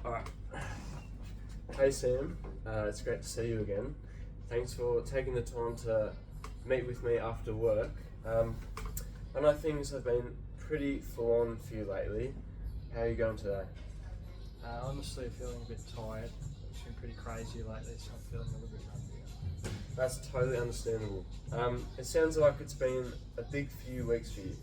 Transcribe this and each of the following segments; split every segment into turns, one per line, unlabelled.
Alright. Hey Sam, it's great to see you again. Thanks for taking the time to meet with me after work. I know things have been pretty full on for you lately. How are you going today?
Honestly, feeling a bit tired. It's been pretty crazy lately, so I'm feeling a little bit hungry.
That's totally understandable. It sounds like it's been a big few weeks for you.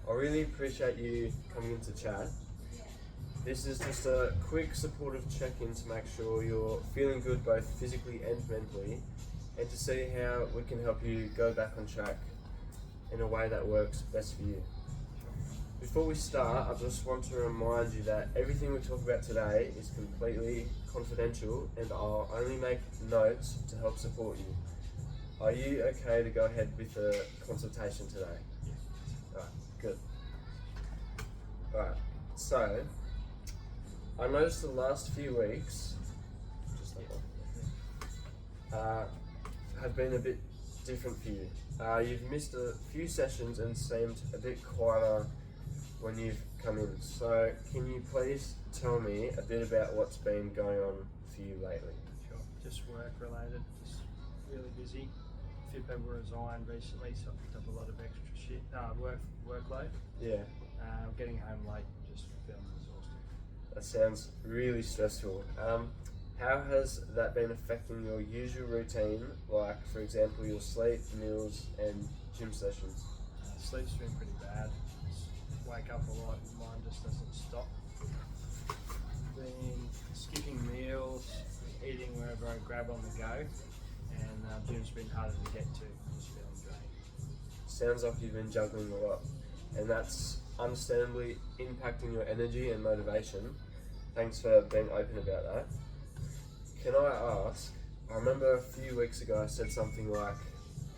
I really appreciate you coming in to chat. This is just a quick supportive check-in to make sure you're feeling good both physically and mentally, and to see how we can help you go back on track in a way that works best for you. Before we start, I just want to remind you that everything we talk about today is completely confidential, and I'll only make notes to help support you. Are you okay to go ahead with the consultation today? Alright, good. Alright, so I noticed the last few weeks, just that one, have been a bit different for you. You've missed a few sessions and seemed a bit quieter when you've come in. So can you please tell me a bit about what's been going on for you lately?
Sure. Just work related, just really busy. A few people resigned recently, so I picked up a lot of extra shit. Workload.
Yeah,
Getting home late, just feeling exhausted.
that sounds really stressful. How has that been affecting your usual routine, like for example your sleep, meals and gym sessions?
Sleep's been pretty bad. Just wake up a lot and mind just doesn't stop. Been skipping meals, eating wherever I grab on the go, and gym's been harder to get to. Just feeling drained.
Sounds like you've been juggling a lot, and that's understandably impacting your energy and motivation. Thanks for being open about that. Can I ask, I remember a few weeks ago I said something like,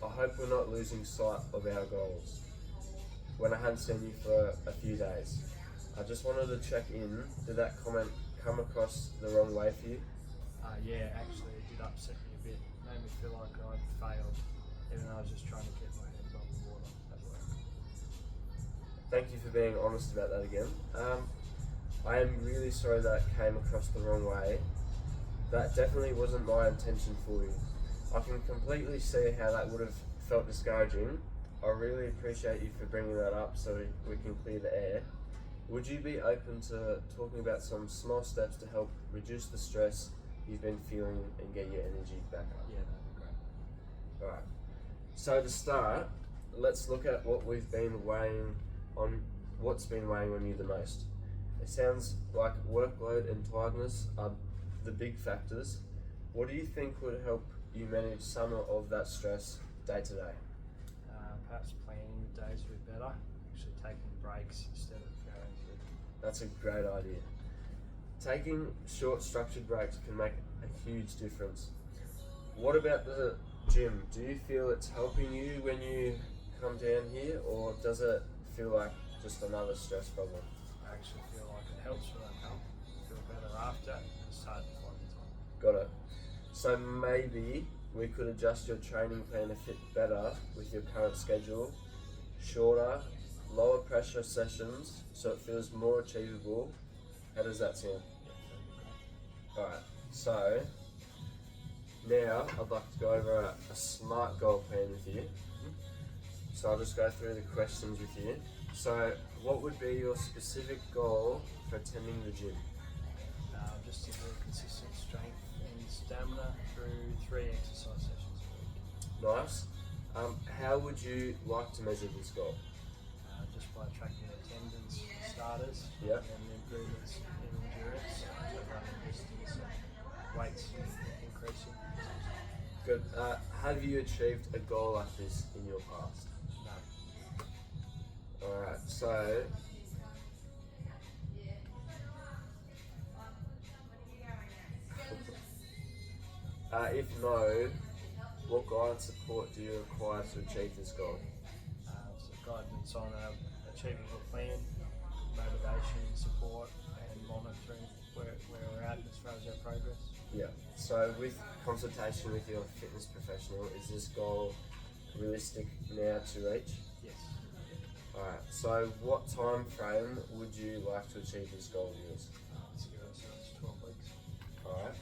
I hope we're not losing sight of our goals, when I hadn't seen you for a few days. I just wanted to check in, did that comment come across the wrong way for you?
Yeah, actually it did upset me a bit. Made me feel like I'd failed, even though I was just trying to keep my head above the water at work.
Thank you for being honest about that again. I am really sorry that came across the wrong way. That definitely wasn't my intention for you. I can completely see how that would have felt discouraging. I really appreciate you for bringing that up so we can clear the air. Would you be open to talking about some small steps to help reduce the stress you've been feeling and get your energy back up?
Yeah, that'd be great.
Alright, so to start, let's look at what's been weighing on you the most. It sounds like workload and tiredness are the big factors. What do you think would help you manage some of that stress day to day?
Perhaps planning the days a bit better, actually taking breaks instead of going through.
That's a great idea. Taking short structured breaks can make a huge difference. What about the gym? Do you feel it's helping you when you come down here, or does it feel like just another stress problem?
I actually feel like it helps when I come. I feel better after. It's hard to find the time.
Got it. So maybe we could adjust your training plan to fit better with your current schedule. Shorter, lower pressure sessions so it feels more achievable. How does that sound? Alright, so now I'd like to go over a SMART goal plan with you. So I'll just go through the questions with you. So what would be your specific goal for attending the gym?
Just to build consistent strength and stamina through 3 exercise sessions a week.
Nice. How would you like to measure this goal?
Just by tracking attendance for starters,
Yep.
and improvements in endurance, so running distance and weights increasing.
Good. Have you achieved a goal like this in your past?
No.
Alright, so if no, what guidance support do you require to achieve this goal?
So guidance on achieving a plan, motivation, support, and monitoring where we're at as far as our progress.
Yeah. So with consultation with your fitness professional, is this goal realistic now to reach?
Yes.
Alright, so what time frame would you like to achieve this goal of yours?
So it's 12
Alright.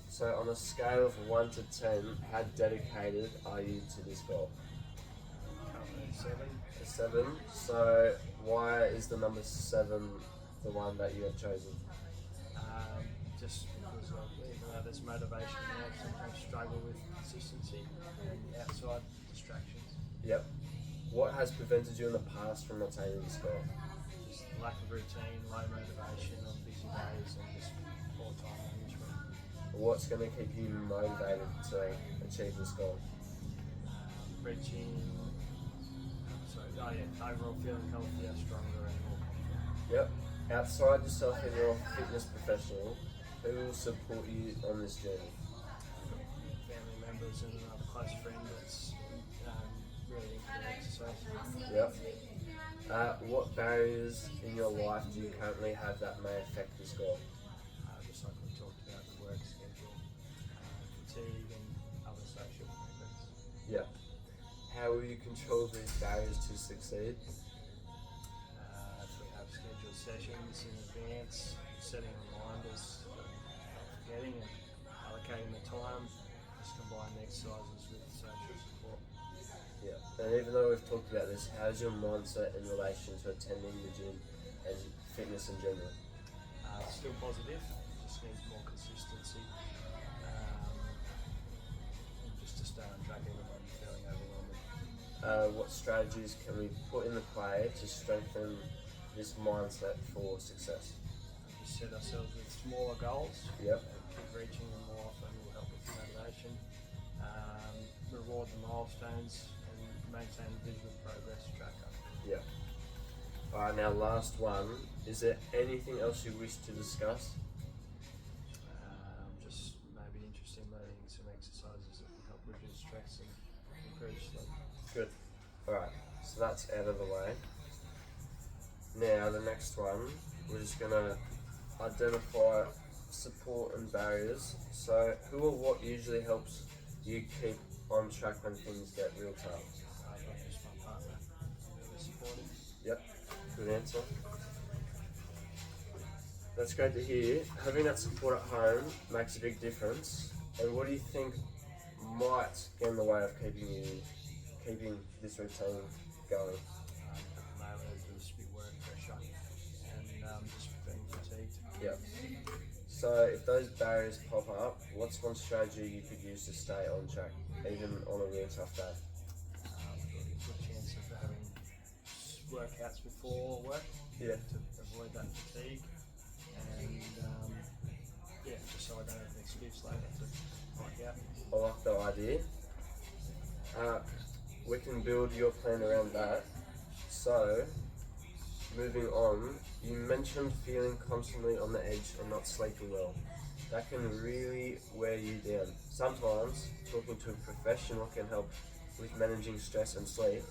So on a scale of 1 to 10, how dedicated are you to this goal?
Currently 7.
A 7. So why is the number 7 the one that you have chosen?
Just because of, even though there's motivation there, I sometimes struggle with consistency and outside distractions.
Yep. What has prevented you in the past from attaining this goal?
Just lack of routine, low motivation on busy days, and just poor time management.
What's going to keep you motivated to achieve this goal?
Reaching, overall feeling healthier, stronger, and more confident.
Yep. Outside yourself and your fitness professional, who will support you on this journey?
Family members and another close friend that's really into exercise.
Yep. What barriers in your life do you currently have that may affect this goal?
Just like we talked about, the work schedule, fatigue, and other social commitments.
Yep. How will you control these barriers to succeed?
If we have scheduled sessions in advance, setting reminders, not forgetting, and allocating the time, just combining exercises with social support.
Yeah. And even though we've talked about this, how's your mindset in relation to attending the gym and fitness in general?
Still positive, just needs more consistency. And just to stay on track even when I'm feeling overwhelmed.
What strategies can we put into play to strengthen this mindset for success?
Just set ourselves with smaller goals.
Yep.
Keep reaching them more often will help with motivation. Reward the milestones and maintain a visual progress tracker.
Yep. Alright, now last one. Is there anything else you wish to discuss?
Just maybe interested in learning some exercises that can help reduce stress and improve sleep.
Good. Alright, so that's out of the way. Now the next one, we're just gonna identify support and barriers. So who or what usually helps you keep on track when things get real tough?
Just my partner, really supportive.
Yep, good answer. That's great to hear. Having that support at home makes a big difference. And what do you think might get in the way of keeping this routine going?
At the moment, there's a bit work pressure and just being fatigued.
Yep. So if those barriers pop up, what's one strategy you could use to stay on track, even on a really tough day?
Good chance of having workouts before work
Yeah.
to avoid that fatigue, and just so I don't have an excuse later to hike out.
I like the idea. We can build your plan around that. So, moving on, you mentioned feeling constantly on the edge and not sleeping well. That can really wear you down. Sometimes talking to a professional can help with managing stress and sleep.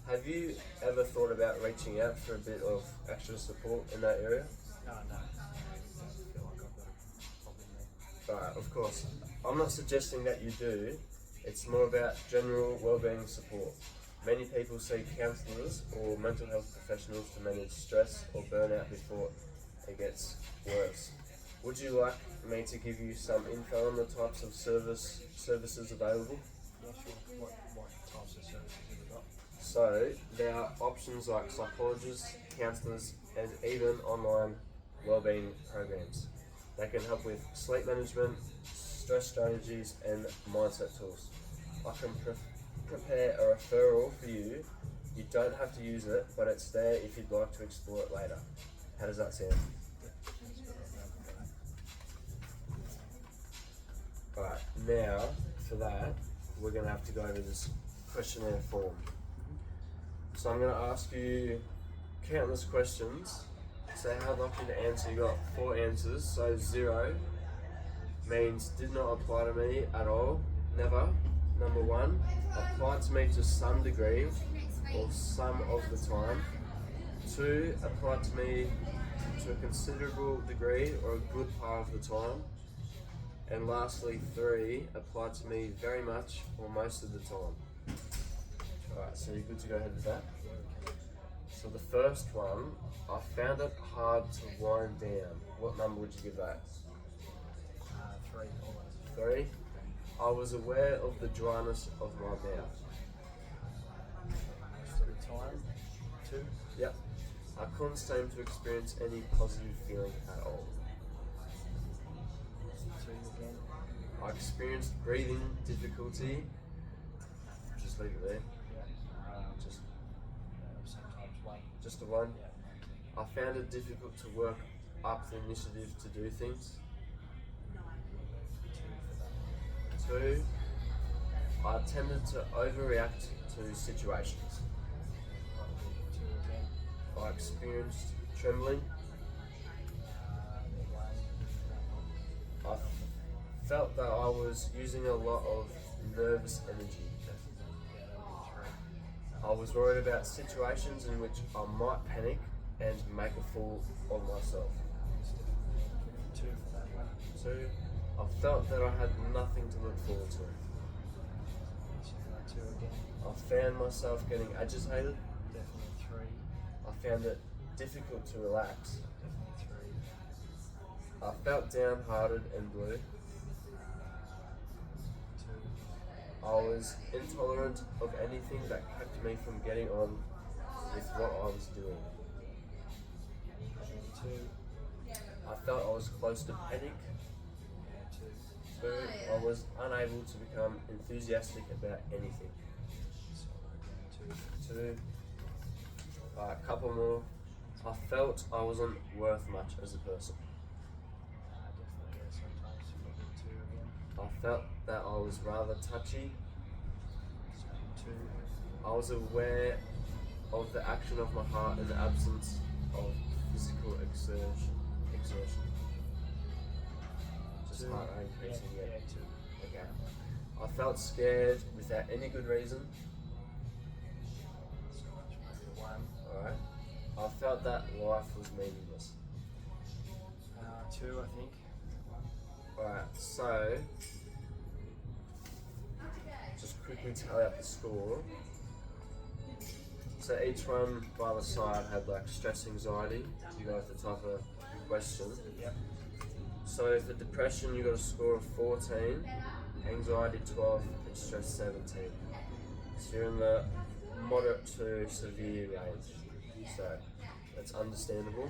Have you ever thought about reaching out for a bit of extra support in that area?
No, I feel like I've got a problem there.
Right, of course. I'm not suggesting that you do. It's more about general well-being support. Many people seek counsellors or mental health professionals to manage stress or burnout before it gets worse. Would you like me to give you some info on the types of services available?
Yeah, sure. What types of services have we got?
So there are options like psychologists, counsellors, and even online wellbeing programs. They can help with sleep management, stress strategies, and mindset tools. I can prepare a referral for you. You don't have to use it, but it's there if you'd like to explore it later. How does that sound? Alright, now for that, we're going to have to go over this questionnaire form. So I'm going to ask you countless questions. Say how lucky to answer. You got 4 answers, so 0 means did not apply to me at all, never. Number 1, applied to me to some degree or some of the time. 2, applied to me to a considerable degree or a good part of the time. And lastly, 3, applied to me very much or most of the time. Alright, so you're good to go ahead with that? So the first one, I found it hard to wind down. What number would you give that?
3 always.
3. I was aware of the dryness of my mouth.
Most of the time. 2.
Yep. I couldn't seem to experience any positive feeling at all.
2 again.
I experienced breathing difficulty. Just leave it there.
Yeah.
Just
Sometimes 1.
just a 1.
Yeah.
I found it difficult to work up the initiative to do things.
2 for that.
2. I tended to overreact to situations.
2 again.
I experienced trembling.
1.
I felt that I was using a lot of nervous energy.
Yeah, that'll be 3.
I was worried about situations in which I might panic and make a fool of myself.
2 for that one.
2. I felt that I had nothing to look forward to.
So 2 again.
I found myself getting agitated.
Definitely 3.
I found it difficult to relax.
Definitely 3.
I felt downhearted and blue.
2.
I was intolerant of anything that kept me from getting on with what I was doing.
2.
I felt I was close to panic.
2.
2. I was unable to become enthusiastic about anything.
So again 2.
2. A couple more. I felt I wasn't worth much as a person.
Definitely yeah, sometimes. Probably 2 again.
I felt that I was rather touchy.
So 2.
I was aware of the action of my heart in the absence of physical exertion. Just
2.
heart rate increasing,
Yeah,
yeah.
2.
Okay. I felt scared without any good reason.
So much maybe 1.
Alright. I felt that life was meaningless.
2 I think.
Alright, so just quickly tally up the score. So each one by the side had like stress, anxiety to go with the type of question.
Yep.
So for depression you got a score of 14, anxiety 12, and stress 17. So you're in the moderate to severe range. So that's understandable.